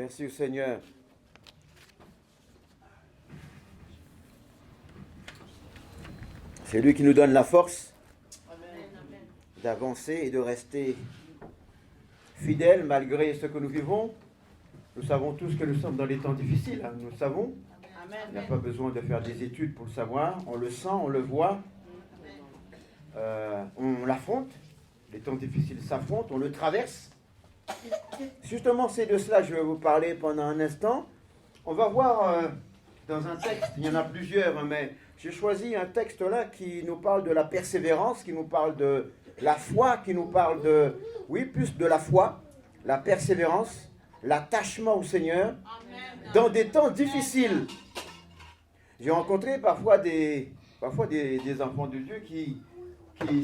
Merci au Seigneur. C'est lui qui nous donne la force d'avancer et de rester fidèles malgré ce que nous vivons. Nous savons tous que nous sommes dans des temps difficiles, hein, nous le savons. Il n'y a pas besoin de faire des études pour le savoir. On le sent, on le voit. On l'affronte. Les temps difficiles s'affrontent, on le traverse. Justement, c'est de cela que je vais vous parler pendant un instant. On va voir dans un texte, il y en a plusieurs, mais j'ai choisi un texte là qui nous parle de la persévérance, qui nous parle de la foi, qui nous parle de, oui, plus de la foi, la persévérance, l'attachement au Seigneur, dans des temps difficiles. J'ai rencontré parfois des enfants de Dieu qui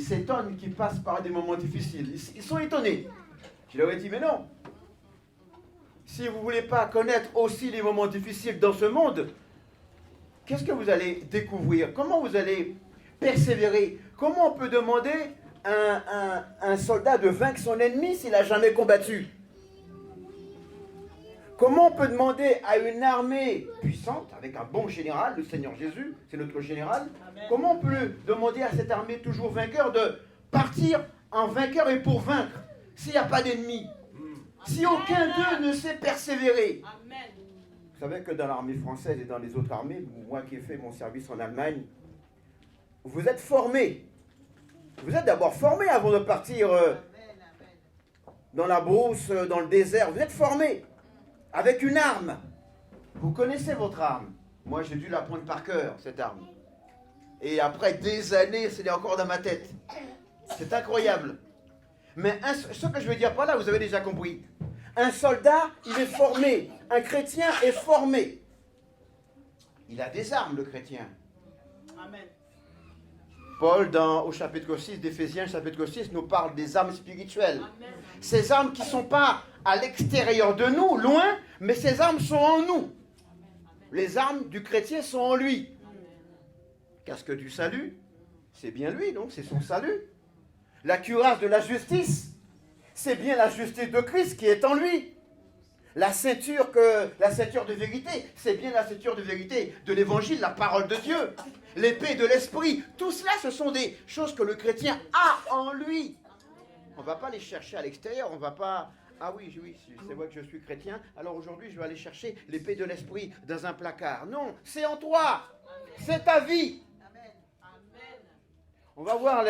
s'étonnent, qui passent par des moments difficiles. Ils sont étonnés. Je leur ai dit, mais non. Si vous ne voulez pas connaître aussi les moments difficiles dans ce monde, qu'est-ce que vous allez découvrir? Comment vous allez persévérer? Comment on peut demander à un soldat de vaincre son ennemi s'il n'a jamais combattu? Comment on peut demander à une armée puissante, avec un bon général, le Seigneur Jésus, c'est notre général, comment on peut demander à cette armée toujours vainqueur de partir en vainqueur et pour vaincre s'il n'y a pas d'ennemi? Si aucun d'eux ne sait persévérer. Vous savez que dans l'armée française et dans les autres armées, moi qui ai fait mon service en Allemagne, vous êtes formés. Vous êtes d'abord formés avant de partir dans la brousse, dans le désert. Vous êtes formés avec une arme. Vous connaissez votre arme. Moi, j'ai dû l'apprendre par cœur, cette arme. Et après des années, c'est encore dans ma tête. C'est incroyable. Mais ce que je veux dire par là, vous avez déjà compris. Un soldat, il est formé. Un chrétien est formé. Il a des armes, le chrétien. Amen. Paul, au chapitre 6 d'Éphésiens, chapitre 6, nous parle des armes spirituelles. Amen. Ces armes qui ne sont pas à l'extérieur de nous, loin, mais ces armes sont en nous. Les armes du chrétien sont en lui. Casque du salut, c'est bien lui, donc c'est son salut. La cuirasse de la justice, c'est bien la justice de Christ qui est en lui. La ceinture de vérité, c'est bien la ceinture de vérité de l'évangile, la parole de Dieu. L'épée de l'esprit, tout cela, ce sont des choses que le chrétien a en lui. On ne va pas les chercher à l'extérieur, on ne va pas... Ah oui, c'est vrai que je suis chrétien, alors aujourd'hui je vais aller chercher l'épée de l'esprit dans un placard. Non, c'est en toi, c'est ta vie. On va voir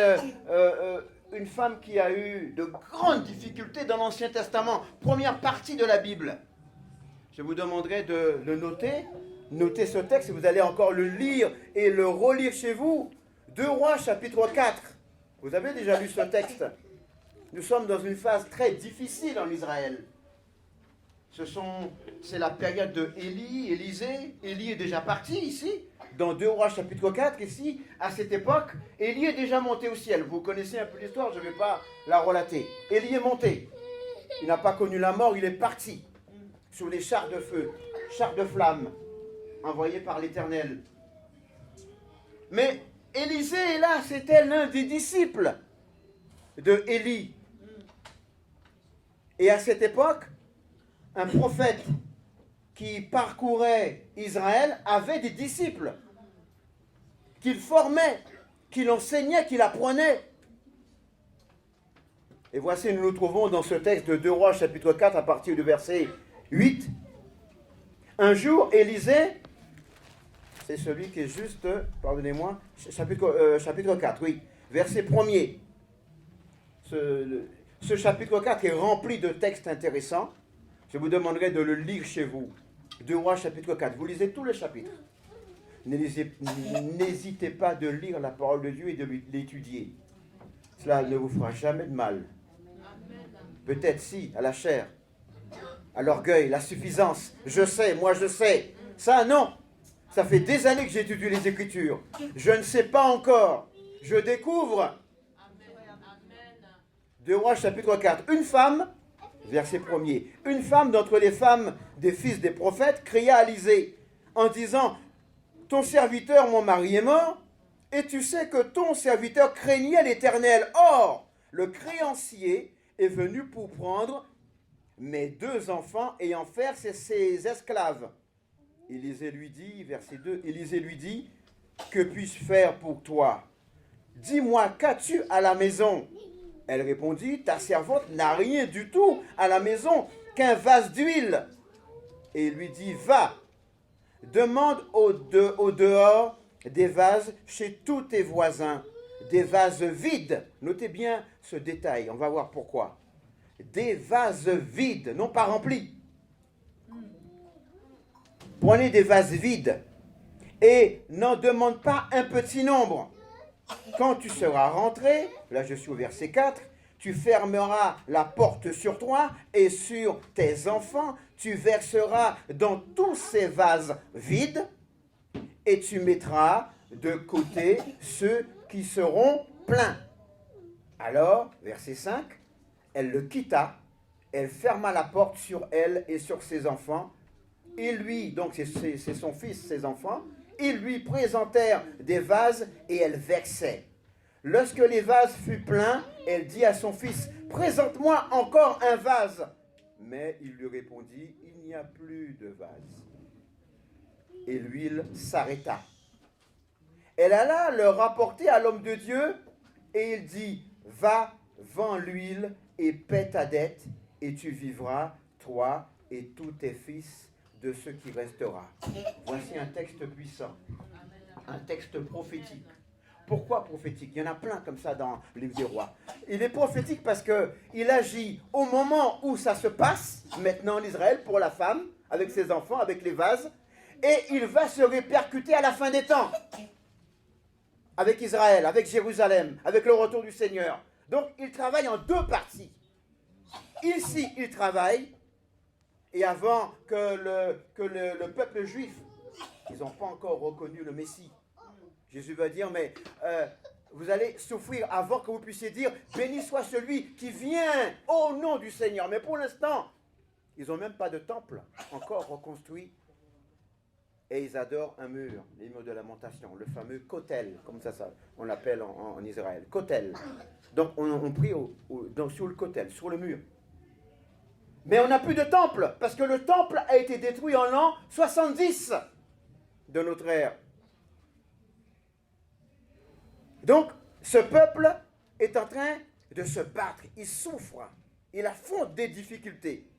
une femme qui a eu de grandes difficultés dans l'Ancien Testament, première partie de la Bible. Je vous demanderai de le noter. Notez ce texte et vous allez encore le lire et le relire chez vous. 2 Rois, chapitre 4. Vous avez déjà lu ce texte. Nous sommes dans une phase très difficile en Israël. C'est la période de Élisée. Élie est déjà parti ici, dans 2 Rois chapitre 4, ici, à cette époque. Élie est déjà monté au ciel. Vous connaissez un peu l'histoire, je ne vais pas la relater. Élie est monté. Il n'a pas connu la mort, il est parti sur les chars de feu, chars de flammes, envoyés par l'Éternel. Mais Élisée est là, c'était l'un des disciples de Élie. Et à cette époque, un prophète qui parcourait Israël avait des disciples qu'il formait, qu'il enseignait, qu'il apprenait. Et voici, nous nous trouvons dans ce texte de 2 Rois, chapitre 4, à partir du verset 8. Un jour, Élisée, c'est celui qui est juste, pardonnez-moi, chapitre 4, oui, verset 1er. Ce chapitre 4 est rempli de textes intéressants. Je vous demanderai de le lire chez vous. 2 Rois, chapitre 4. Vous lisez tout le chapitre. N'hésitez pas de lire la parole de Dieu et de l'étudier. Cela ne vous fera jamais de mal. Peut-être si, à la chair, à l'orgueil, la suffisance. Je sais, moi je sais. Ça, non. Ça fait des années que j'étudie les Écritures. Je ne sais pas encore. Je découvre. 2 Rois, chapitre 4. Une femme, verset 1er, une femme d'entre les femmes des fils des prophètes cria à Élisée en disant: ton serviteur, mon mari, est mort, et tu sais que ton serviteur craignait l'Éternel. Or, le créancier est venu pour prendre mes 2 enfants et en faire ses esclaves. Élisée lui dit, verset 2, Élisée lui dit, que puis-je faire pour toi? Dis-moi, qu'as-tu à la maison? Elle répondit, ta servante n'a rien du tout à la maison qu'un vase d'huile. Et il lui dit, va, demande au dehors des vases chez tous tes voisins, des vases vides. Notez bien ce détail, on va voir pourquoi. Des vases vides, non pas remplis. Prenez des vases vides et n'en demande pas un petit nombre. Quand tu seras rentré, là je suis au verset 4, tu fermeras la porte sur toi et sur tes enfants, tu verseras dans tous ces vases vides et tu mettras de côté ceux qui seront pleins. Alors, verset 5, elle le quitta, elle ferma la porte sur elle et sur ses enfants. Ils lui, donc c'est son fils, ses enfants, ils lui présentèrent des vases et elle versait. Lorsque les vases furent pleins, elle dit à son fils, présente-moi encore un vase. Mais il lui répondit, il n'y a plus de vase. Et l'huile s'arrêta. Elle alla le rapporter à l'homme de Dieu et il dit, va, vends l'huile et paie ta dette et tu vivras, toi et tous tes fils, de ce qui restera. Voici un texte puissant, un texte prophétique. Pourquoi prophétique? Il y en a plein comme ça dans le livre des rois. Il est prophétique parce qu'il agit au moment où ça se passe, maintenant en Israël, pour la femme, avec ses enfants, avec les vases, et il va se répercuter à la fin des temps, avec Israël, avec Jérusalem, avec le retour du Seigneur. Donc il travaille en 2 parties. Ici, il travaille, et avant que le peuple juif, ils n'ont pas encore reconnu le Messie. Jésus va dire, mais vous allez souffrir avant que vous puissiez dire, béni soit celui qui vient au nom du Seigneur. Mais pour l'instant, ils n'ont même pas de temple encore reconstruit. Et ils adorent un mur, les murs de lamentation, le fameux kotel, comme ça on l'appelle en Israël, kotel. Donc on prie sur le kotel, sur le mur. Mais on n'a plus de temple, parce que le temple a été détruit en l'an 70 de notre ère. Donc, ce peuple est en train de se battre, il souffre, il affronte des difficultés.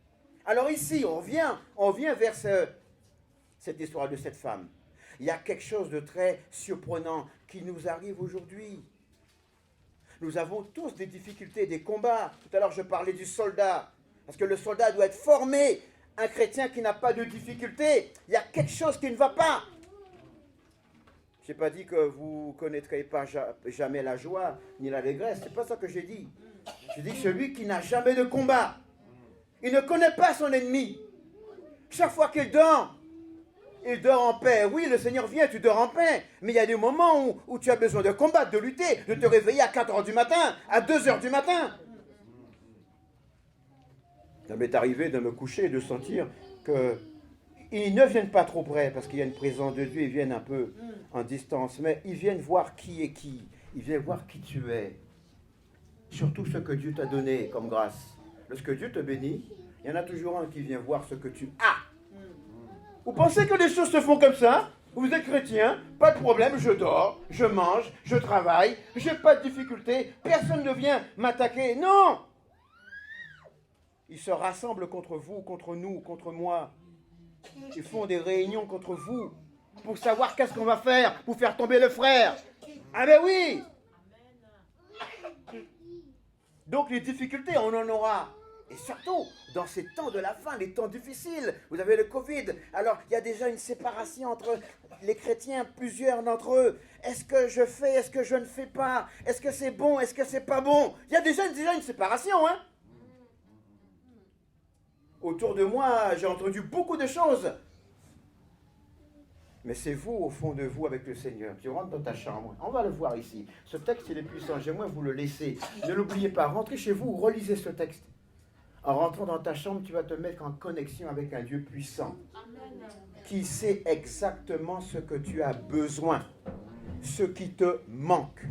Alors ici, on vient vers cette histoire de cette femme. Il y a quelque chose de très surprenant qui nous arrive aujourd'hui. Nous avons tous des difficultés, des combats. Tout à l'heure, je parlais du soldat. Parce que le soldat doit être formé. Un chrétien qui n'a pas de difficulté, il y a quelque chose qui ne va pas. Je n'ai pas dit que vous ne connaîtrez pas jamais la joie ni l'allégresse. Ce n'est pas ça que j'ai dit. J'ai dit celui qui n'a jamais de combat. Il ne connaît pas son ennemi. Chaque fois qu'il dort en paix. Oui, le Seigneur vient, tu dors en paix. Mais il y a des moments où tu as besoin de combattre, de lutter, de te réveiller à 4 heures du matin, à 2 heures du matin. Ça m'est arrivé de me coucher et de sentir qu'ils ne viennent pas trop près parce qu'il y a une présence de Dieu, ils viennent un peu en distance, mais ils viennent voir qui est qui, ils viennent voir qui tu es, surtout ce que Dieu t'a donné comme grâce. Lorsque Dieu te bénit, il y en a toujours un qui vient voir ce que tu as. Vous pensez que les choses se font comme ça? Vous êtes chrétien, pas de problème, je dors, je mange, je travaille, je n'ai pas de difficulté, personne ne vient m'attaquer. Non! Ils se rassemblent contre vous, contre nous, contre moi. Ils font des réunions contre vous pour savoir qu'est-ce qu'on va faire pour faire tomber le frère. Ah ben oui! Donc les difficultés, on en aura. Et surtout, dans ces temps de la fin, les temps difficiles, vous avez le Covid, alors il y a déjà une séparation entre les chrétiens, plusieurs d'entre eux. Est-ce que je fais, est-ce que je ne fais pas? Est-ce que c'est bon, est-ce que c'est pas bon? Il y a déjà une séparation, hein? Autour de moi, j'ai entendu beaucoup de choses. Mais c'est vous, au fond de vous, avec le Seigneur. Tu rentres dans ta chambre. On va le voir ici. Ce texte, il est puissant. J'aimerais vous le laisser. Ne l'oubliez pas. Rentrez chez vous, relisez ce texte. En rentrant dans ta chambre, tu vas te mettre en connexion avec un Dieu puissant. Qui sait exactement ce que tu as besoin. Ce qui te manque.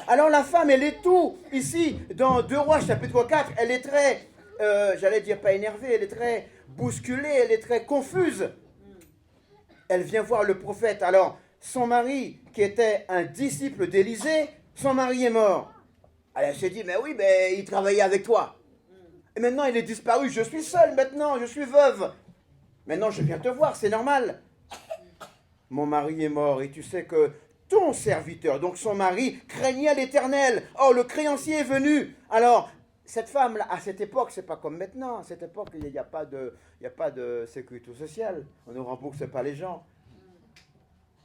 Alors la femme, elle est tout. Ici, dans 2 Rois, chapitre 4, elle est très j'allais dire pas énervée, elle est très bousculée, elle est très confuse. Elle vient voir le prophète. Alors, son mari, qui était un disciple d'Élisée, son mari est mort. Elle s'est dit, mais oui, mais il travaillait avec toi. Et maintenant, il est disparu. Je suis seule maintenant, je suis veuve. Maintenant, je viens te voir, c'est normal. Mon mari est mort et tu sais que ton serviteur, donc son mari, craignait l'Éternel. Oh, le créancier est venu. Alors, cette femme-là, à cette époque, c'est pas comme maintenant. À cette époque, il n'y a pas de sécurité sociale. On ne rembourse pas les gens.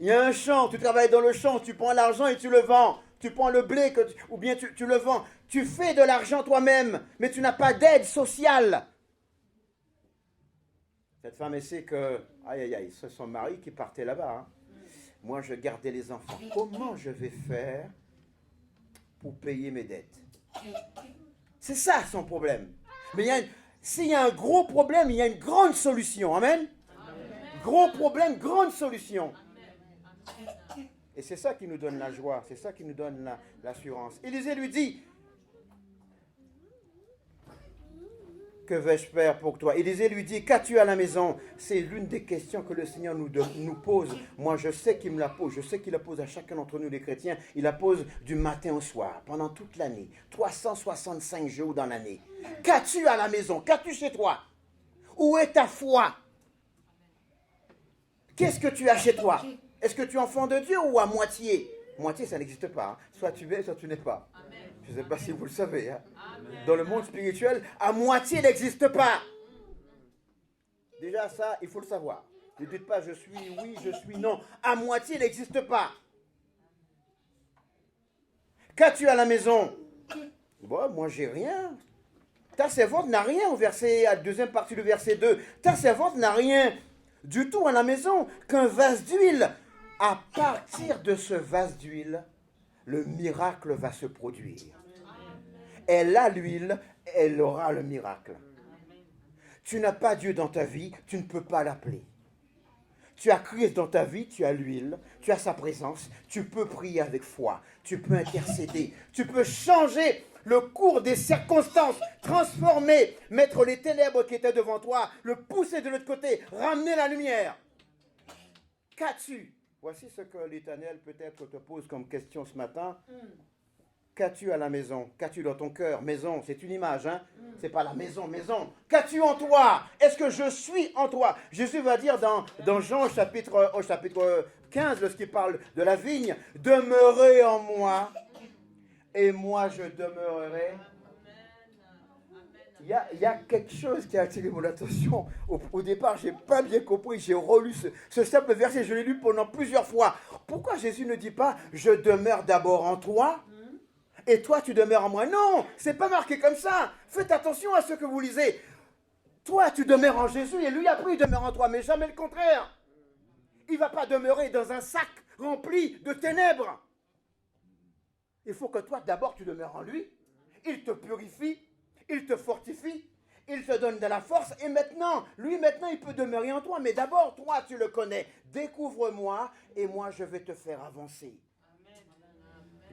Il y a un champ, tu travailles dans le champ, tu prends l'argent et tu le vends. Tu prends le blé ou bien tu le vends. Tu fais de l'argent toi-même, mais tu n'as pas d'aide sociale. Cette femme, elle sait que, c'est son mari qui partait là-bas. Hein. Moi, je gardais les enfants. Comment je vais faire pour payer mes dettes? C'est ça son problème. Mais s'il y a un gros problème, il y a une grande solution. Amen. Gros problème, grande solution. Et c'est ça qui nous donne la joie, c'est ça qui nous donne l'assurance. Élisée lui dit, que vais-je faire pour toi? Élisée lui dit, qu'as-tu à la maison? C'est l'une des questions que le Seigneur nous pose. Moi, je sais qu'il me la pose, je sais qu'il la pose à chacun d'entre nous les chrétiens. Il la pose du matin au soir, pendant toute l'année, 365 jours dans l'année. Qu'as-tu à la maison? Qu'as-tu chez toi? Où est ta foi? Qu'est-ce que tu as chez toi? Est-ce que tu es enfant de Dieu ou à moitié? Moitié, ça n'existe pas. Hein. Soit tu es, soit tu n'es pas. Amen. Je ne sais pas si vous le savez. Hein. Dans le monde spirituel, à moitié n'existe pas. Déjà ça, il faut le savoir. Ne dites pas je suis oui, je suis non. À moitié n'existe pas. Qu'as-tu à la maison? Bon, moi j'ai rien. Ta servante n'a rien au verset, à la deuxième partie du verset 2. Ta servante n'a rien du tout à la maison qu'un vase d'huile. À partir de ce vase d'huile, le miracle va se produire. Elle a l'huile, elle aura le miracle. Tu n'as pas Dieu dans ta vie, tu ne peux pas l'appeler. Tu as Christ dans ta vie, tu as l'huile, tu as sa présence, tu peux prier avec foi, tu peux intercéder, tu peux changer le cours des circonstances, transformer, mettre les ténèbres qui étaient devant toi, le pousser de l'autre côté, ramener la lumière. Qu'as-tu? Voici ce que l'Éternel peut-être te pose comme question ce matin. Qu'as-tu à la maison? Qu'as-tu dans ton cœur? Maison, c'est une image, hein? C'est pas la maison, maison. Qu'as-tu en toi? Est-ce que je suis en toi? Jésus va dire dans Jean chapitre 15, lorsqu'il parle de la vigne, demeurez en moi et moi je demeurerai. Il y a quelque chose qui a attiré mon attention. Au départ, je n'ai pas bien compris. J'ai relu ce simple verset. Je l'ai lu pendant plusieurs fois. Pourquoi Jésus ne dit pas « Je demeure d'abord en toi et toi tu demeures en moi ». Non, ce n'est pas marqué comme ça. Faites attention à ce que vous lisez. Toi, tu demeures en Jésus et lui après, il demeure en toi. Mais jamais le contraire. Il ne va pas demeurer dans un sac rempli de ténèbres. Il faut que toi, d'abord, tu demeures en lui. Il te purifie. Il te fortifie, il te donne de la force, et maintenant, il peut demeurer en toi, mais d'abord, toi, tu le connais. Découvre-moi, et moi, je vais te faire avancer.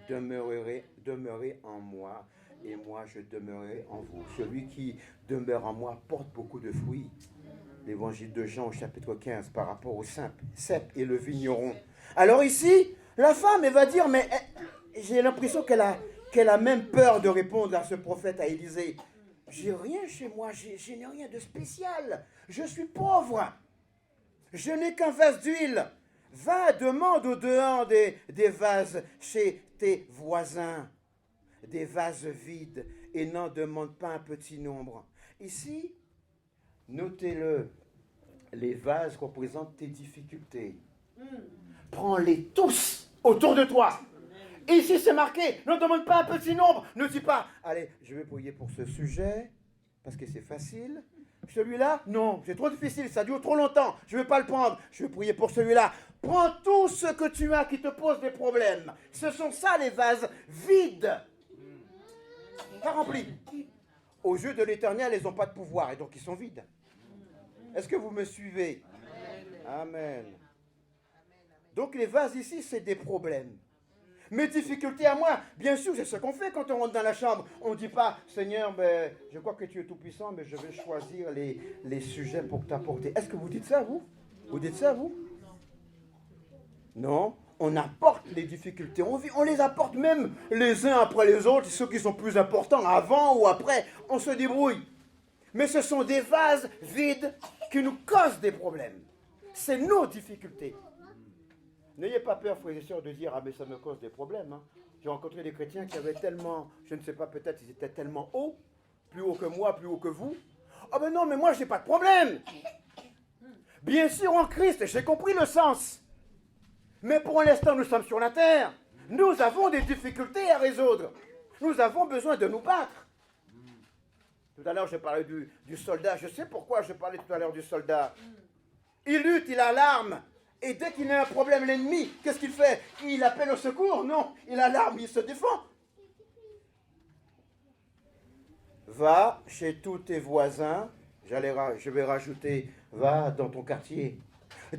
Demeurez en moi, et moi, je demeurerai en vous. Celui qui demeure en moi porte beaucoup de fruits. L'évangile de Jean, au chapitre 15, par rapport au cep et le vigneron. Alors ici, la femme, elle va dire, mais j'ai l'impression qu'elle a même peur de répondre à ce prophète, à Élisée. J'ai rien chez moi, je n'ai rien de spécial. Je suis pauvre. Je n'ai qu'un vase d'huile. Va, demande au dehors des vases chez tes voisins. Des vases vides. Et n'en demande pas un petit nombre. Ici, notez-le. Les vases représentent tes difficultés. Prends-les tous autour de toi. Ici, c'est marqué, ne demande pas un petit nombre. Ne dis pas, allez, je vais prier pour ce sujet, parce que c'est facile. Celui-là, non, c'est trop difficile, ça dure trop longtemps, je ne vais pas le prendre. Je vais prier pour celui-là. Prends tout ce que tu as qui te pose des problèmes. Ce sont ça les vases vides. Pas remplis. Aux yeux de l'Éternel, ils n'ont pas de pouvoir, et donc ils sont vides. Est-ce que vous me suivez? Amen. Donc les vases ici, c'est des problèmes. Mes difficultés à moi, bien sûr, c'est ce qu'on fait quand on rentre dans la chambre. On ne dit pas, Seigneur, ben, je crois que tu es tout puissant, mais je vais choisir les sujets pour t'apporter. Est-ce que vous dites ça, vous? Vous dites ça, vous? Non, on apporte les difficultés. On les apporte même les uns après les autres, ceux qui sont plus importants, avant ou après. On se débrouille. Mais ce sont des vases vides qui nous causent des problèmes. C'est nos difficultés. N'ayez pas peur, frères et sœurs, de dire « Ah, mais ça me cause des problèmes. Hein. » J'ai rencontré des chrétiens qui avaient tellement, je ne sais pas, peut-être ils étaient tellement hauts, plus haut que moi, plus haut que vous. « Ah ben non, mais moi, je n'ai pas de problème. » Bien sûr, en Christ, j'ai compris le sens. Mais pour l'instant, nous sommes sur la terre. Nous avons des difficultés à résoudre. Nous avons besoin de nous battre. Tout à l'heure, je parlais du soldat. Je sais pourquoi je parlais tout à l'heure du soldat. Il lutte, il a l'arme. Et dès qu'il a un problème, l'ennemi, qu'est-ce qu'il fait? Il appelle au secours? Non, il a l'arme, il se défend. Va chez tous tes voisins. Je vais rajouter, va dans ton quartier.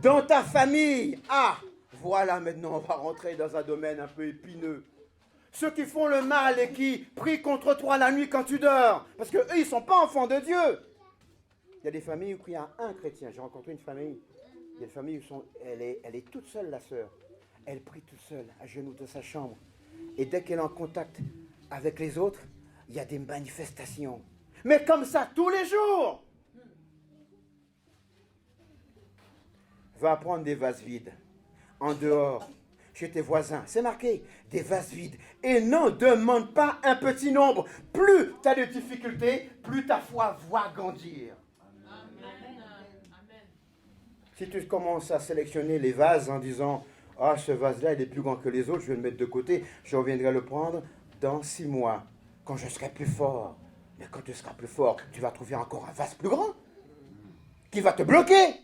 Dans ta famille. Ah, voilà, maintenant, on va rentrer dans un domaine un peu épineux. Ceux qui font le mal et qui prient contre toi la nuit quand tu dors. Parce qu'eux, ils ne sont pas enfants de Dieu. Il y a des familles où il y a un chrétien. J'ai rencontré une famille. Il y a une famille où elle est toute seule, la sœur. Elle prie toute seule, à genoux de sa chambre. Et dès qu'elle est en contact avec les autres, il y a des manifestations. Mais comme ça, tous les jours. Va prendre des vases vides. En dehors, chez tes voisins. C'est marqué, des vases vides. Et n'en demande pas un petit nombre. Plus tu as de difficultés, plus ta foi va grandir. Si tu commences à sélectionner les vases en disant « Ah, ce vase-là, il est plus grand que les autres, je vais le mettre de côté, je reviendrai le prendre dans 6 mois, quand je serai plus fort. » Mais quand tu seras plus fort, tu vas trouver encore un vase plus grand qui va te bloquer.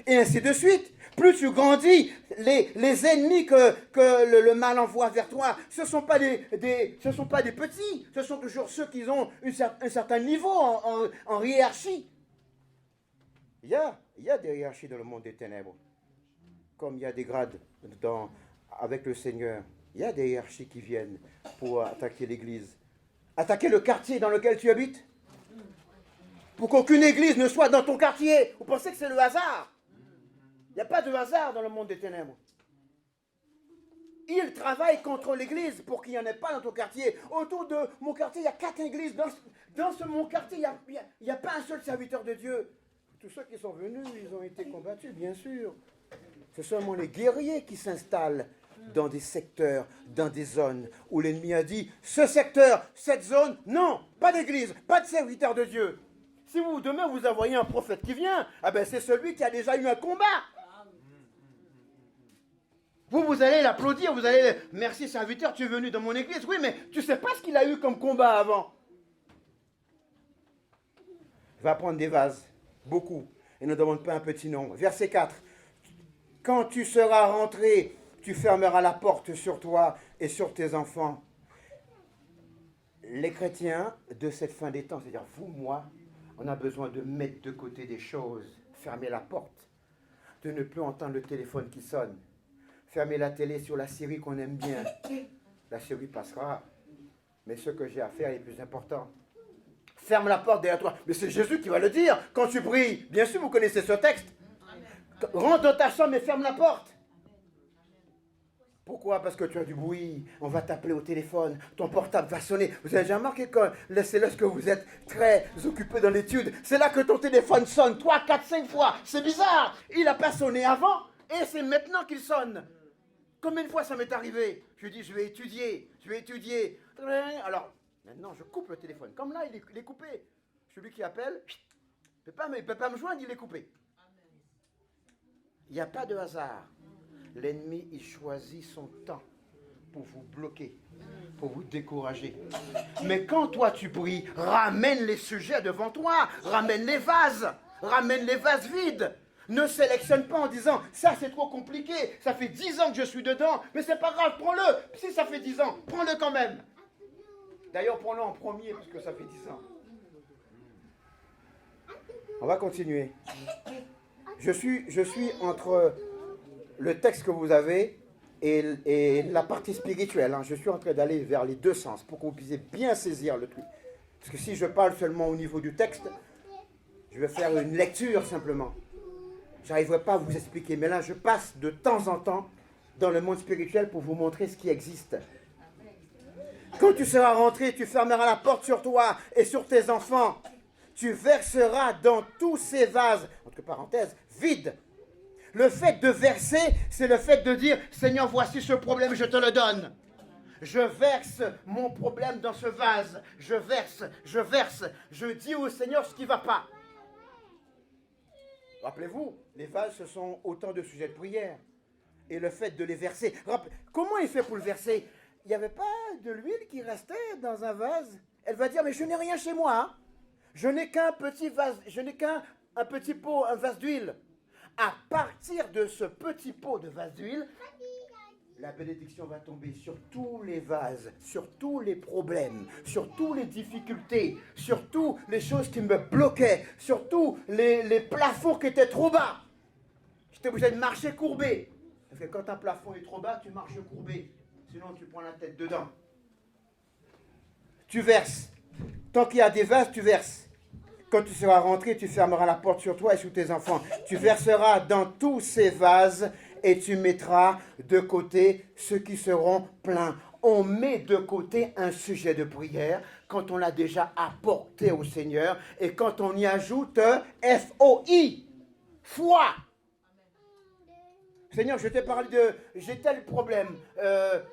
Et ainsi de suite. Plus tu grandis, les ennemis que le mal envoie vers toi, ce ne sont pas des petits, ce sont toujours ceux qui ont un certain niveau en hiérarchie. Il y a des hiérarchies dans le monde des ténèbres. Comme il y a des grades avec le Seigneur, il y a des hiérarchies qui viennent pour attaquer l'église. Attaquer le quartier dans lequel tu habites. Pour qu'aucune église ne soit dans ton quartier. Vous pensez que c'est le hasard? Il n'y a pas de hasard dans le monde des ténèbres. Ils travaillent contre l'église pour qu'il n'y en ait pas dans ton quartier. Autour de mon quartier, il y a 4 églises. Dans mon quartier, il n'y a pas un seul serviteur de Dieu. Tous ceux qui sont venus, ils ont été combattus, bien sûr. Ce sont seulement les guerriers qui s'installent dans des secteurs, dans des zones où l'ennemi a dit, ce secteur, cette zone, non, pas d'église, pas de serviteur de Dieu. Si demain vous envoyez un prophète qui vient, ah ben c'est celui qui a déjà eu un combat. Vous allez l'applaudir, vous allez, merci serviteur, tu es venu dans mon église. Oui, mais tu ne sais pas ce qu'il a eu comme combat avant. Va prendre des vases, beaucoup, et ne demande pas un petit nombre. Verset 4. Quand tu seras rentré, tu fermeras la porte sur toi et sur tes enfants. Les chrétiens de cette fin des temps, c'est-à-dire vous, moi, on a besoin de mettre de côté des choses, fermer la porte, de ne plus entendre le téléphone qui sonne, fermer la télé sur la série qu'on aime bien. La série passera, mais ce que j'ai à faire est plus important. Ferme la porte derrière toi. Mais c'est Jésus qui va le dire quand tu pries. Bien sûr, vous connaissez ce texte. Rentre dans ta chambre et ferme la porte. Pourquoi? Parce que tu as du bruit. On va t'appeler au téléphone. Ton portable va sonner. Vous avez déjà remarqué que c'est lorsque vous êtes très occupé dans l'étude, c'est là que ton téléphone sonne 3, 4, 5 fois. C'est bizarre. Il n'a pas sonné avant et c'est maintenant qu'il sonne. Combien de fois ça m'est arrivé? Je dis, je vais étudier. Alors, maintenant, je coupe le téléphone. Comme là, il est coupé. Celui qui appelle, il ne peut pas me joindre, il est coupé. Il n'y a pas de hasard. L'ennemi, il choisit son temps pour vous bloquer, pour vous décourager. Mais quand toi, tu pries, ramène les sujets devant toi, ramène les vases vides. Ne sélectionne pas en disant, ça c'est trop compliqué, ça fait 10 ans que je suis dedans, mais c'est pas grave, prends-le. Si ça fait 10 ans, prends-le quand même. D'ailleurs, prends-le en premier, puisque ça fait 10 ans. On va continuer. Je suis entre le texte que vous avez et la partie spirituelle. Je suis en train d'aller vers les deux sens pour que vous puissiez bien saisir le truc. Parce que si je parle seulement au niveau du texte, je vais faire une lecture simplement. Je n'arriverai pas à vous expliquer. Mais là, je passe de temps en temps dans le monde spirituel pour vous montrer ce qui existe. Quand tu seras rentré, tu fermeras la porte sur toi et sur tes enfants. Tu verseras dans tous ces vases, entre parenthèses, vides. Le fait de verser, c'est le fait de dire, Seigneur, voici ce problème, je te le donne. Je verse mon problème dans ce vase. Je verse. Je dis au Seigneur ce qui ne va pas. Rappelez-vous, les vases, ce sont autant de sujets de prière. Et le fait de les verser. Comment il fait pour le verser? Il n'y avait pas de l'huile qui restait dans un vase. Elle va dire, mais je n'ai rien chez moi. Hein. Je n'ai qu'un petit vase, je n'ai qu'un petit pot, un vase d'huile. À partir de ce petit pot de vase d'huile, la bénédiction va tomber sur tous les vases, sur tous les problèmes, sur toutes les difficultés, sur toutes les choses qui me bloquaient, sur tous les plafonds qui étaient trop bas. J'étais obligé de marcher courbé. Parce que quand un plafond est trop bas, tu marches courbé. Sinon, tu prends la tête dedans. Tu verses. Tant qu'il y a des vases, tu verses. Quand tu seras rentré, tu fermeras la porte sur toi et sur tes enfants. Tu verseras dans tous ces vases et tu mettras de côté ceux qui seront pleins. On met de côté un sujet de prière quand on l'a déjà apporté au Seigneur et quand on y ajoute F-O-I, foi. Seigneur, je t'ai parlé de, j'ai tel problème,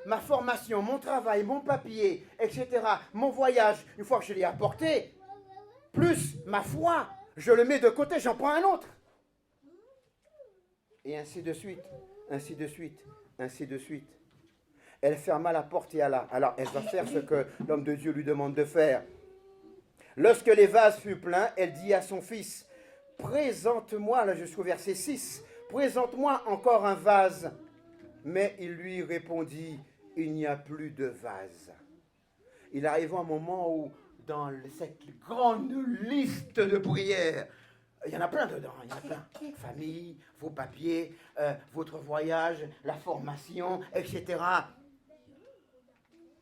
ma formation, mon travail, mon papier, etc., mon voyage, une fois que je l'ai apporté, plus ma foi, je le mets de côté, j'en prends un autre. Et ainsi de suite, ainsi de suite, ainsi de suite. Elle ferma la porte et alla. Alors, elle va faire ce que l'homme de Dieu lui demande de faire. Lorsque les vases furent pleins, elle dit à son fils, « Présente-moi », là je suis au verset 6, « Présente-moi encore un vase. » Mais il lui répondit, « Il n'y a plus de vase. » Il arrive un moment où, dans cette grande liste de prières, il y en a plein dedans, il y en a plein. Famille, vos papiers, votre voyage, la formation, etc. Et à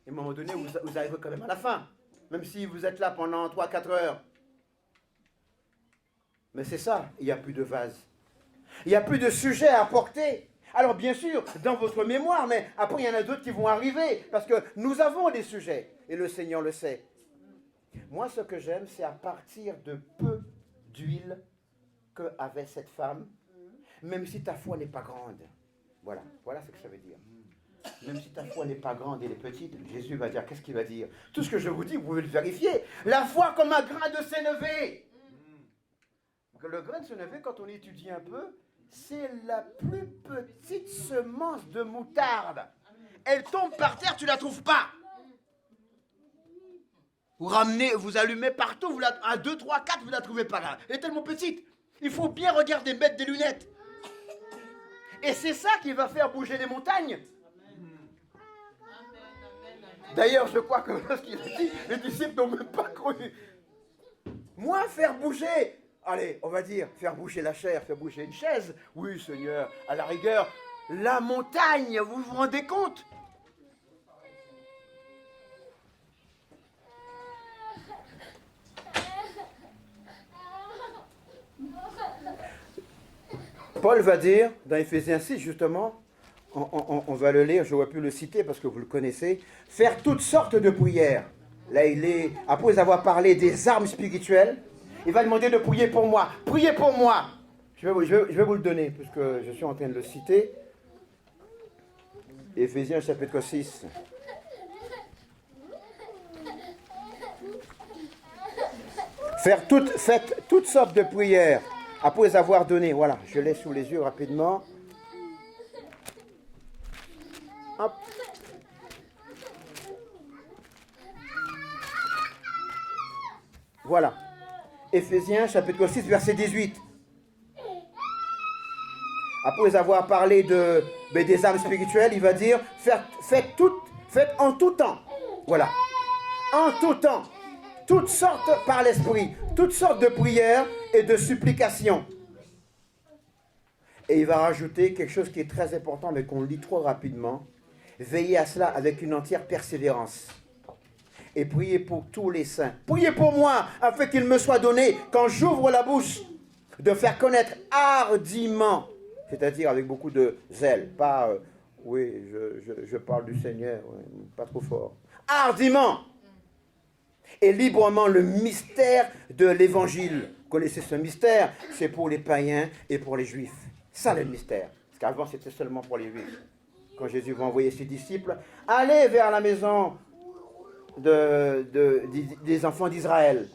un moment donné, vous arrivez quand même à la fin. Même si vous êtes là pendant 3-4 heures. Mais c'est ça, il n'y a plus de vase. Il n'y a plus de sujet à apporter. Alors bien sûr, dans votre mémoire, mais après il y en a d'autres qui vont arriver. Parce que nous avons des sujets. Et le Seigneur le sait. Moi, ce que j'aime, c'est à partir de peu d'huile qu'avait cette femme, même si ta foi n'est pas grande. Voilà ce que ça veut dire. Même si ta foi n'est pas grande, elle est petite, Jésus va dire, qu'est-ce qu'il va dire? Tout ce que je vous dis, vous pouvez le vérifier. La foi comme un grain de sénévé. Le grain de sénévé, quand on étudie un peu, c'est la plus petite semence de moutarde. Elle tombe par terre, tu ne la trouves pas. Vous ramenez, vous allumez partout, vous la, 1, 2, 3, 4, vous ne la trouvez pas là. Elle est tellement petite. Il faut bien regarder, mettre des lunettes. Et c'est ça qui va faire bouger les montagnes. D'ailleurs, je crois que lorsqu'il a dit, les disciples n'ont même pas cru. Moi, faire bouger, allez, on va dire, faire bouger la chair, faire bouger une chaise. Oui, Seigneur, à la rigueur, la montagne, vous vous rendez compte? Paul va dire, dans Éphésiens 6, justement, on va le lire, je n'aurais pu le citer parce que vous le connaissez, faire toutes sortes de prières. Là, il est, après avoir parlé des armes spirituelles, il va demander de prier pour moi. Priez pour moi. Je vais vous le donner, puisque je suis en train de le citer. Éphésiens chapitre 6. Faites toutes sortes de prières. Après avoir donné, voilà, je l'ai sous les yeux rapidement. Hop. Voilà. Éphésiens chapitre 6, verset 18. Après avoir parlé des armes spirituelles, il va dire, faites en tout temps. Voilà. En tout temps. Toutes sortes par l'esprit, toutes sortes de prières et de supplications. Et il va rajouter quelque chose qui est très important, mais qu'on lit trop rapidement. Veillez à cela avec une entière persévérance. Et priez pour tous les saints. Priez pour moi, afin qu'il me soit donné, quand j'ouvre la bouche, de faire connaître hardiment, c'est-à-dire avec beaucoup de zèle, pas, oui, je parle du Seigneur, ouais, pas trop fort. Hardiment et librement le mystère de l'évangile. Vous connaissez ce mystère? C'est pour les païens et pour les juifs. Ça, le mystère. Parce qu'avant, c'était seulement pour les juifs. Quand Jésus va envoyer ses disciples, allez vers la maison des enfants d'Israël.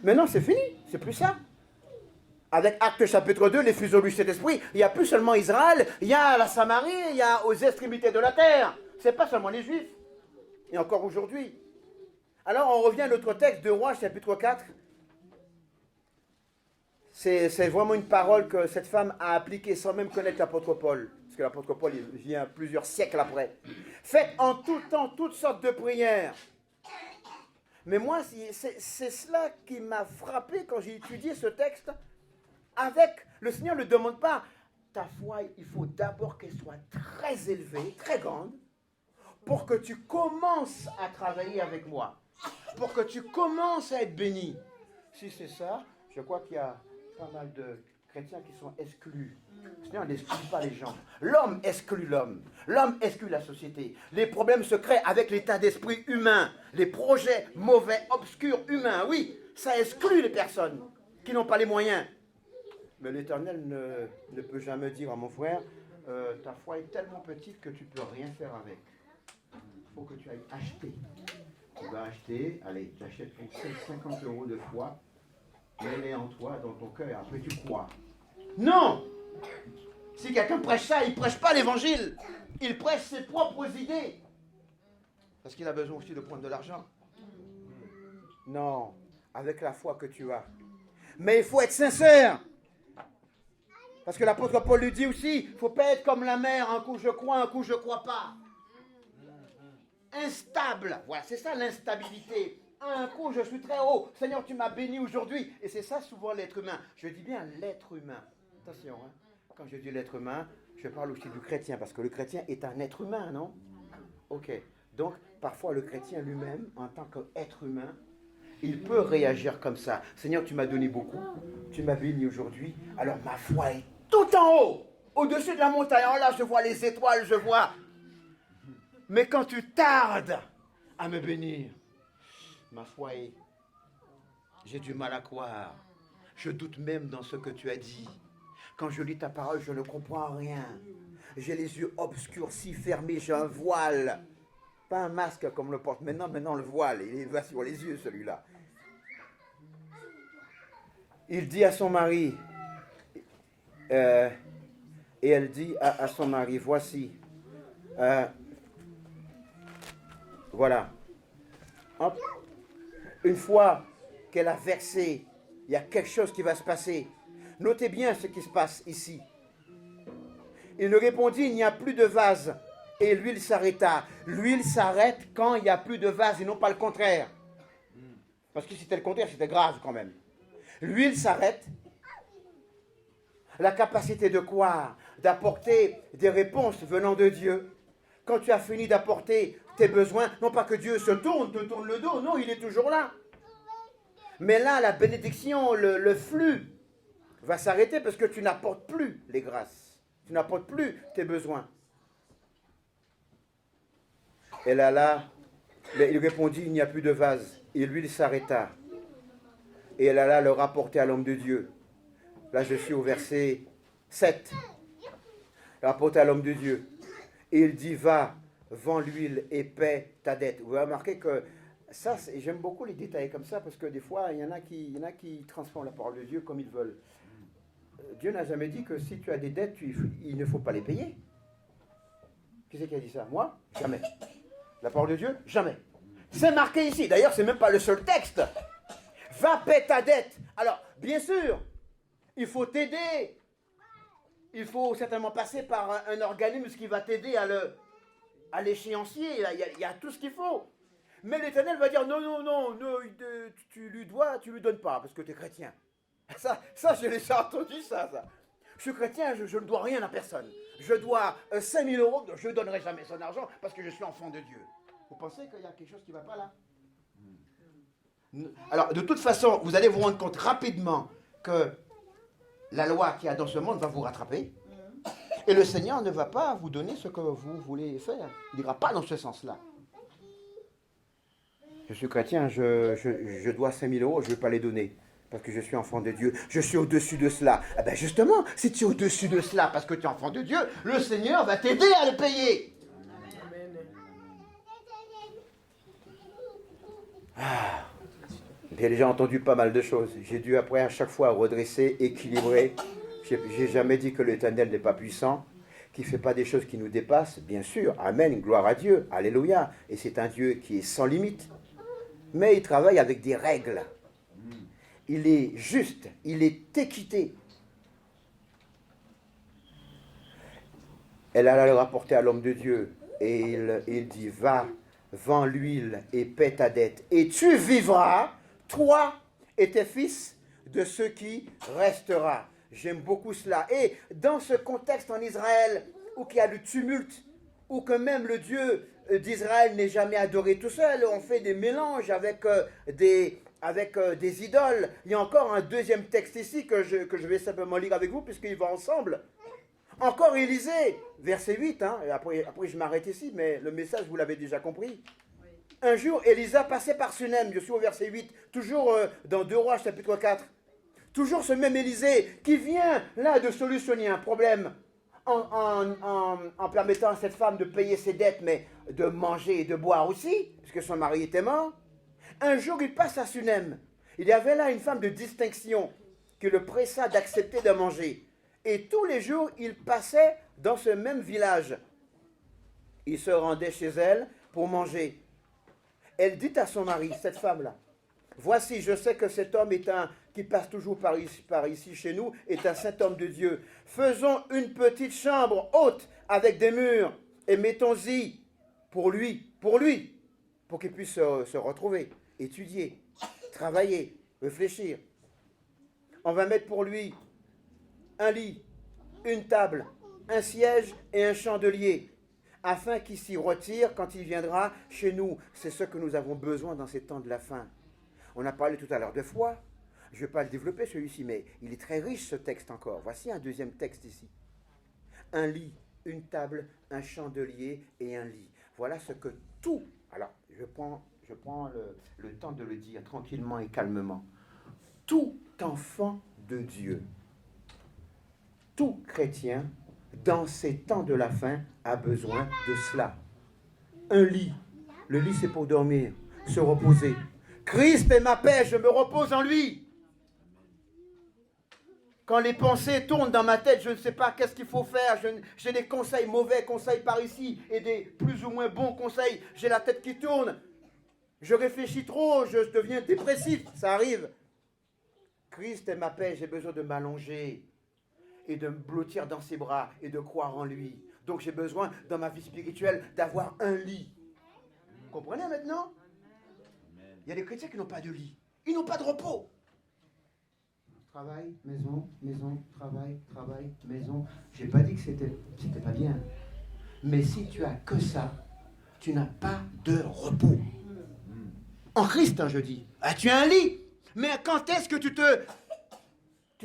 Maintenant, c'est fini. C'est plus ça. Avec Actes chapitre 2, les fuseaux du Saint-Esprit, il n'y a plus seulement Israël, il y a la Samarie, il y a aux extrémités de la terre. Ce n'est pas seulement les Juifs. Et encore aujourd'hui. Alors, on revient à notre texte de Rois, chapitre 4. C'est vraiment une parole que cette femme a appliquée sans même connaître l'apôtre Paul. Parce que l'apôtre Paul, il vient plusieurs siècles après. Faites en tout temps toutes sortes de prières. Mais moi, c'est cela qui m'a frappé quand j'ai étudié ce texte. Le Seigneur ne demande pas, ta foi, il faut d'abord qu'elle soit très élevée, très grande, pour que tu commences à travailler avec moi, pour que tu commences à être béni. Si c'est ça, je crois qu'il y a pas mal de chrétiens qui sont exclus. Le Seigneur n'exclut pas les gens. L'homme exclut l'homme. L'homme exclut la société. Les problèmes se créent avec l'état d'esprit humain. Les projets mauvais, obscurs, humains. Oui, ça exclut les personnes qui n'ont pas les moyens. Mais l'Éternel ne peut jamais dire à mon frère, ta foi est tellement petite que tu ne peux rien faire avec. Il faut que tu ailles acheter. Tu vas acheter, allez, tu achètes pour 50 € de foi, mets-les en toi, dans ton cœur, et après tu crois. Non! Si quelqu'un prêche ça, il ne prêche pas l'évangile. Il prêche ses propres idées. Parce qu'il a besoin aussi de prendre de l'argent. Non, avec la foi que tu as. Mais il faut être sincère. Parce que l'apôtre Paul lui dit aussi, il ne faut pas être comme la mer, un coup je crois, un coup je ne crois pas. Instable, voilà, c'est ça l'instabilité. Un coup je suis très haut, Seigneur tu m'as béni aujourd'hui. Et c'est ça souvent l'être humain. Je dis bien l'être humain. Attention, hein. Quand je dis l'être humain, je parle aussi du chrétien, parce que le chrétien est un être humain, non? Ok, donc parfois le chrétien lui-même, en tant qu'être humain, il peut réagir comme ça. Seigneur, tu m'as donné beaucoup, tu m'as béni aujourd'hui, alors ma foi est tout en haut, au-dessus de la montagne. Alors là, je vois les étoiles, je vois. Mais quand tu tardes à me bénir, ma foi est... J'ai du mal à croire. Je doute même dans ce que tu as dit. Quand je lis ta parole, je ne comprends rien. J'ai les yeux obscurcis, fermés, j'ai un voile. Pas un masque comme le porte maintenant le voile, il va sur les yeux celui-là. Il dit à son mari, et elle dit à son mari, voici, voilà, hop, une fois qu'elle a versé, il y a quelque chose qui va se passer. Notez bien ce qui se passe ici. Il lui répondit, il n'y a plus de vase. Et l'huile s'arrêta. L'huile s'arrête quand il n'y a plus de vase et non pas le contraire. Parce que si c'était le contraire, c'était grave quand même. L'huile s'arrête. La capacité de croire, d'apporter des réponses venant de Dieu. Quand tu as fini d'apporter tes besoins, non pas que Dieu te tourne le dos, non, il est toujours là. Mais là, la bénédiction, le flux va s'arrêter parce que tu n'apportes plus les grâces. Tu n'apportes plus tes besoins. Et là, il répondit, il n'y a plus de vase. Et l'huile s'arrêta. Et elle alla le rapporter à l'homme de Dieu. Là, je suis au verset 7. Rapporter à l'homme de Dieu. Et il dit, va, vends l'huile et paie ta dette. Vous remarquez que ça, j'aime beaucoup les détails comme ça, parce que des fois, il y en a qui transforment la parole de Dieu comme ils veulent. Dieu n'a jamais dit que si tu as des dettes, il ne faut pas les payer. Qui c'est qui a dit ça? Moi? Jamais. La parole de Dieu? Jamais. C'est marqué ici. D'ailleurs, ce n'est même pas le seul texte. Va paie ta dette. Alors, bien sûr, il faut t'aider. Il faut certainement passer par un organisme qui va t'aider à l'échéancier. Il y a tout ce qu'il faut. Mais l'Éternel va dire, non, tu lui donnes pas, parce que tu es chrétien. Ça, je l'ai déjà entendu, ça. Je suis chrétien, je ne dois rien à personne. Je dois 5 000 euros, je ne donnerai jamais son argent parce que je suis enfant de Dieu. Vous pensez qu'il y a quelque chose qui ne va pas là? Alors, de toute façon, vous allez vous rendre compte rapidement que la loi qu'il y a dans ce monde va vous rattraper. Et le Seigneur ne va pas vous donner ce que vous voulez faire. Il n'ira pas dans ce sens-là. Je suis chrétien, je dois 5 000 euros, je ne vais pas les donner. Parce que je suis enfant de Dieu. Je suis au-dessus de cela. Eh bien justement, si tu es au-dessus de cela parce que tu es enfant de Dieu, le Seigneur va t'aider à le payer. Amen. Ah. J'ai déjà entendu pas mal de choses. J'ai dû après à chaque fois redresser, équilibrer. J'ai jamais dit que l'Éternel n'est pas puissant, qu'il ne fait pas des choses qui nous dépassent. Bien sûr, amen, gloire à Dieu, alléluia. Et c'est un Dieu qui est sans limite. Mais il travaille avec des règles. Il est juste, il est équité. Elle alla le rapporter à l'homme de Dieu et il dit, va, vends l'huile et paie ta dette. Et tu vivras, toi et tes fils, de ce qui restera. J'aime beaucoup cela. Et dans ce contexte en Israël, où il y a le tumulte, où que même le Dieu d'Israël n'est jamais adoré tout seul, on fait des mélanges avec des idoles. Il y a encore un deuxième texte ici que je vais simplement lire avec vous, puisqu'il va ensemble. Encore Élisée, verset 8, et après je m'arrête ici, mais le message vous l'avez déjà compris. Oui. Un jour, Élisa passait par Sunem, je suis au verset 8, toujours dans 2 Rois, chapitre 4. Toujours ce même Élisée qui vient là de solutionner un problème en permettant à cette femme de payer ses dettes, mais de manger et de boire aussi, puisque son mari était mort. Un jour, il passe à Sunem. Il y avait là une femme de distinction qui le pressa d'accepter de manger. Et tous les jours, il passait dans ce même village. Il se rendait chez elle pour manger. Elle dit à son mari, cette femme-là, « Voici, je sais que cet homme qui passe toujours par ici chez nous est un saint homme de Dieu. Faisons une petite chambre haute avec des murs et mettons-y pour lui, pour qu'il puisse se retrouver, étudier, travailler, réfléchir. On va mettre pour lui un lit, une table, un siège et un chandelier, afin qu'il s'y retire quand il viendra chez nous. C'est ce que nous avons besoin dans ces temps de la fin. » On a parlé tout à l'heure de foi. Je ne vais pas le développer celui-ci, mais il est très riche ce texte encore. Voici un deuxième texte ici. Un lit, une table, un chandelier et un lit. Voilà ce que tout... Alors, je prends le temps de le dire tranquillement et calmement. Tout enfant de Dieu, tout chrétien, dans ces temps de la fin, a besoin de cela. Un lit. Le lit, c'est pour dormir, se reposer. Christ est ma paix, je me repose en lui. Quand les pensées tournent dans ma tête, je ne sais pas qu'est-ce qu'il faut faire. J'ai des conseils, mauvais conseils par ici, et des plus ou moins bons conseils. J'ai la tête qui tourne. Je réfléchis trop, je deviens dépressif. Ça arrive. Christ est ma paix, j'ai besoin de m'allonger et de me blottir dans ses bras et de croire en lui. Donc j'ai besoin, dans ma vie spirituelle, d'avoir un lit. Vous comprenez maintenant? Il y a des chrétiens qui n'ont pas de lit. Ils n'ont pas de repos. Travail, maison, maison, travail, travail, maison. Je n'ai pas dit que c'était pas bien. Mais si tu as que ça, tu n'as pas de repos. En Christ, je dis. Ah, tu as un lit. Mais quand est-ce que tu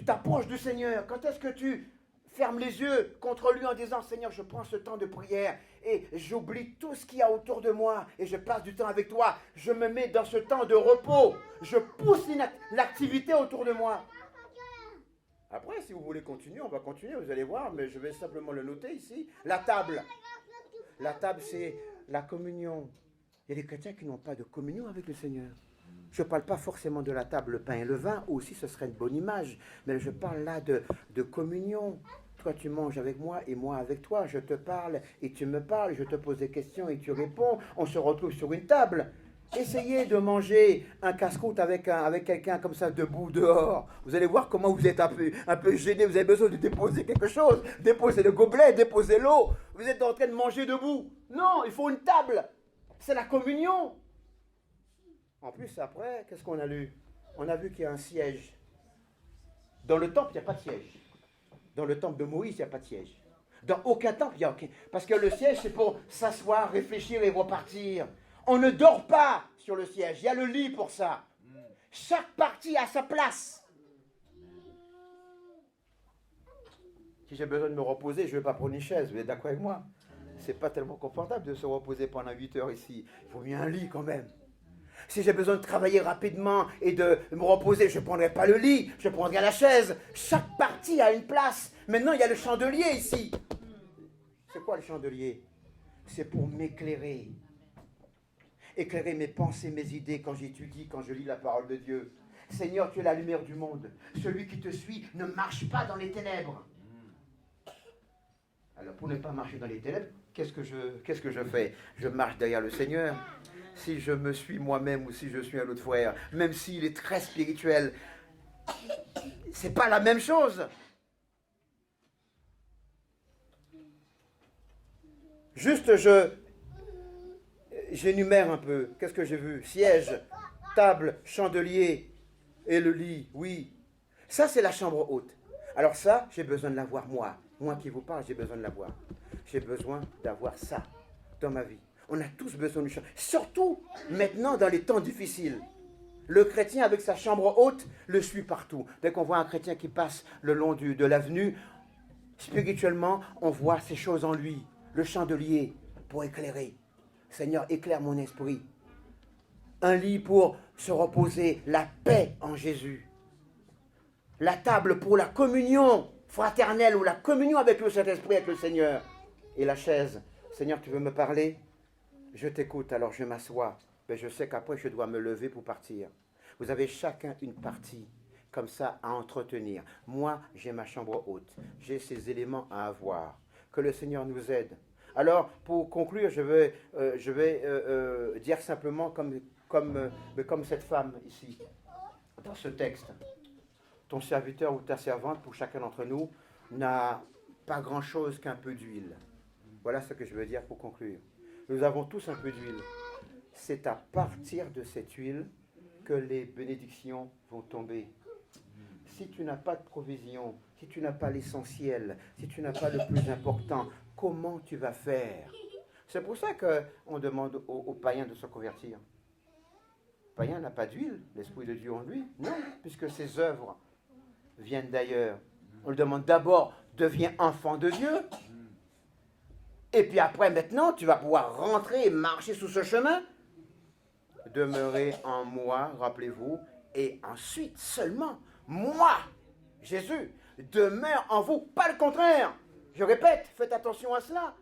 t'approches du Seigneur? Quand est-ce que tu fermes les yeux contre lui en disant, Seigneur, je prends ce temps de prière et j'oublie tout ce qu'il y a autour de moi et je passe du temps avec toi. Je me mets dans ce temps de repos. Je pousse l'activité autour de moi. Après, si vous voulez continuer, on va continuer, vous allez voir, mais je vais simplement le noter ici. La table. La table, c'est la communion. Il y a des chrétiens qui n'ont pas de communion avec le Seigneur. Je ne parle pas forcément de la table, le pain et le vin, aussi ce serait une bonne image, mais je parle là de communion. Toi, tu manges avec moi et moi avec toi. Je te parle et tu me parles. Je te pose des questions et tu réponds. On se retrouve sur une table. Essayez de manger un casse-croûte avec quelqu'un comme ça debout dehors. Vous allez voir comment vous êtes un peu gêné. Vous avez besoin de déposer quelque chose. Déposer le gobelet, déposer l'eau. Vous êtes en train de manger debout. Non, il faut une table. C'est la communion. En plus, après, qu'est-ce qu'on a lu? On a vu qu'il y a un siège. Dans le temple, il n'y a pas de siège. Dans le temple de Moïse, il n'y a pas de siège. Dans aucun temple, il n'y a aucun. Parce que le siège, c'est pour s'asseoir, réfléchir et repartir. On ne dort pas sur le siège. Il y a le lit pour ça. Chaque partie a sa place. Si j'ai besoin de me reposer, je ne vais pas prendre une chaise. Vous êtes d'accord avec moi? C'est pas tellement confortable de se reposer pendant 8 heures ici. Il vaut mieux un lit quand même. Si j'ai besoin de travailler rapidement et de me reposer, je ne prendrai pas le lit, je prendrai la chaise. Chaque partie a une place. Maintenant, il y a le chandelier ici. C'est quoi le chandelier? C'est pour m'éclairer. Éclairer mes pensées, mes idées quand j'étudie, quand je lis la parole de Dieu. Seigneur, tu es la lumière du monde. Celui qui te suit ne marche pas dans les ténèbres. Alors, pour ne pas marcher dans les ténèbres, qu'est-ce que je fais? Je marche derrière le Seigneur. Si je me suis moi-même ou si je suis un autre frère, même s'il est très spirituel, c'est pas la même chose. Juste, j'énumère un peu. Qu'est-ce que j'ai vu? Siège, table, chandelier et le lit, oui. Ça, c'est la chambre haute. Alors ça, j'ai besoin de l'avoir moi. Moi qui vous parle, j'ai besoin de l'avoir. J'ai besoin d'avoir ça dans ma vie. On a tous besoin de chambre. Surtout maintenant dans les temps difficiles. Le chrétien avec sa chambre haute le suit partout. Dès qu'on voit un chrétien qui passe le long de l'avenue, spirituellement, on voit ces choses en lui. Le chandelier pour éclairer. Seigneur, éclaire mon esprit. Un lit pour se reposer, la paix en Jésus. La table pour la communion fraternelle ou la communion avec le Saint-Esprit, avec le Seigneur. Et la chaise. Seigneur, tu veux me parler? Je t'écoute, alors je m'assois. Mais je sais qu'après, je dois me lever pour partir. Vous avez chacun une partie comme ça à entretenir. Moi, j'ai ma chambre haute. J'ai ces éléments à avoir. Que le Seigneur nous aide. Alors, pour conclure, je vais dire simplement comme cette femme ici, dans ce texte. Ton serviteur ou ta servante, pour chacun d'entre nous, n'a pas grand-chose qu'un peu d'huile. Voilà ce que je veux dire pour conclure. Nous avons tous un peu d'huile. C'est à partir de cette huile que les bénédictions vont tomber. Si tu n'as pas de provision, si tu n'as pas l'essentiel, si tu n'as pas le plus important, comment tu vas faire? C'est pour ça qu'on demande aux païens de se convertir. Le païen n'a pas d'huile, l'Esprit de Dieu en lui. Non, puisque ses œuvres viennent d'ailleurs. On lui demande d'abord, deviens enfant de Dieu. Et puis après, maintenant, tu vas pouvoir rentrer et marcher sous ce chemin. Demeurez en moi, rappelez-vous, et ensuite seulement, moi, Jésus, demeure en vous, pas le contraire. Je répète, faites attention à cela.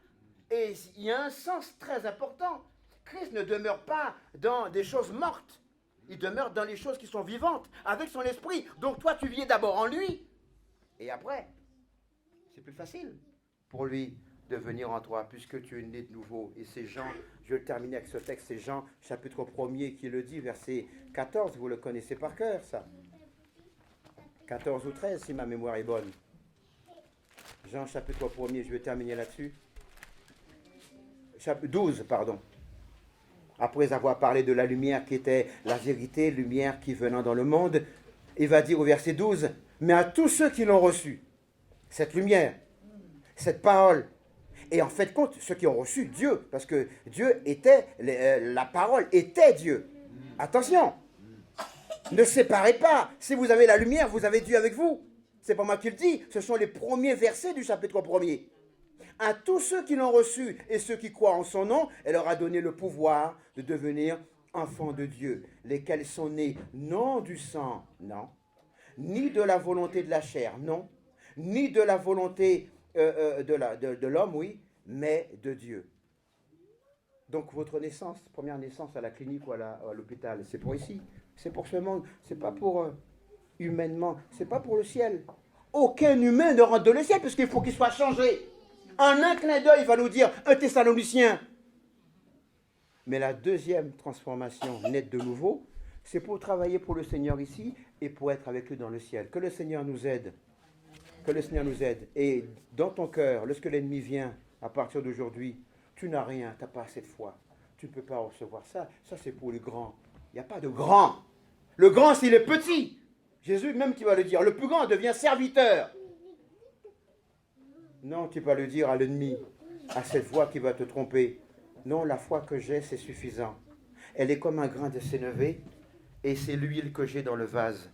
Et il y a un sens très important. Christ ne demeure pas dans des choses mortes. Il demeure dans les choses qui sont vivantes, avec son esprit. Donc toi, tu vis d'abord en lui. Et après, c'est plus facile pour lui de venir en toi, puisque tu es né de nouveau. Et c'est Jean, je vais terminer avec ce texte, c'est Jean, chapitre 1er, qui le dit, verset 14, vous le connaissez par cœur, ça. 14 ou 13, si ma mémoire est bonne. Jean, chapitre 1er, je vais terminer là-dessus. 12, pardon. Après avoir parlé de la lumière qui était la vérité, lumière qui venant dans le monde, il va dire au verset 12, mais à tous ceux qui l'ont reçu, cette lumière, cette parole, et en fait compte, ceux qui ont reçu Dieu, parce que Dieu était, la parole était Dieu. Attention, ne séparez pas. Si vous avez la lumière, vous avez Dieu avec vous. C'est pas moi qui le dis, ce sont les premiers versets du chapitre 1er. À tous ceux qui l'ont reçu et ceux qui croient en son nom, elle leur a donné le pouvoir de devenir enfants de Dieu, lesquels sont nés non du sang, non, ni de la volonté de la chair, non, ni de la volonté de l'homme, oui, mais de Dieu. Donc votre naissance, première naissance à la clinique ou à l'hôpital, c'est pour ici, c'est pour ce monde, c'est pas pour humainement, c'est pas pour le ciel. Aucun humain ne rentre dans le ciel puisqu'il faut qu'il soit changé. En un clin d'œil, il va nous dire un Thessalonicien. Mais la deuxième transformation nette de nouveau, c'est pour travailler pour le Seigneur ici et pour être avec lui dans le ciel. Que le Seigneur nous aide. Que le Seigneur nous aide. Et dans ton cœur, lorsque l'ennemi vient, à partir d'aujourd'hui, tu n'as rien, tu n'as pas assez de foi. Tu ne peux pas recevoir ça. Ça, c'est pour les grands. Il n'y a pas de grand. Le grand, c'est le petit. Jésus même qui va le dire. Le plus grand devient serviteur. Non, tu vas le dire à l'ennemi, à cette voix qui va te tromper. Non, la foi que j'ai, c'est suffisant. Elle est comme un grain de sénévé et c'est l'huile que j'ai dans le vase.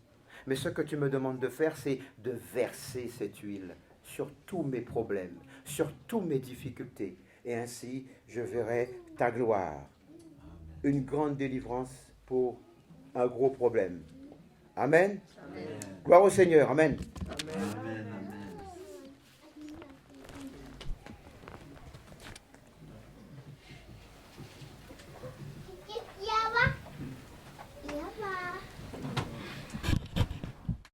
Mais ce que tu me demandes de faire, c'est de verser cette huile sur tous mes problèmes, sur toutes mes difficultés. Et ainsi, je verrai ta gloire. Une grande délivrance pour un gros problème. Amen. Amen. Gloire au Seigneur. Amen. Amen.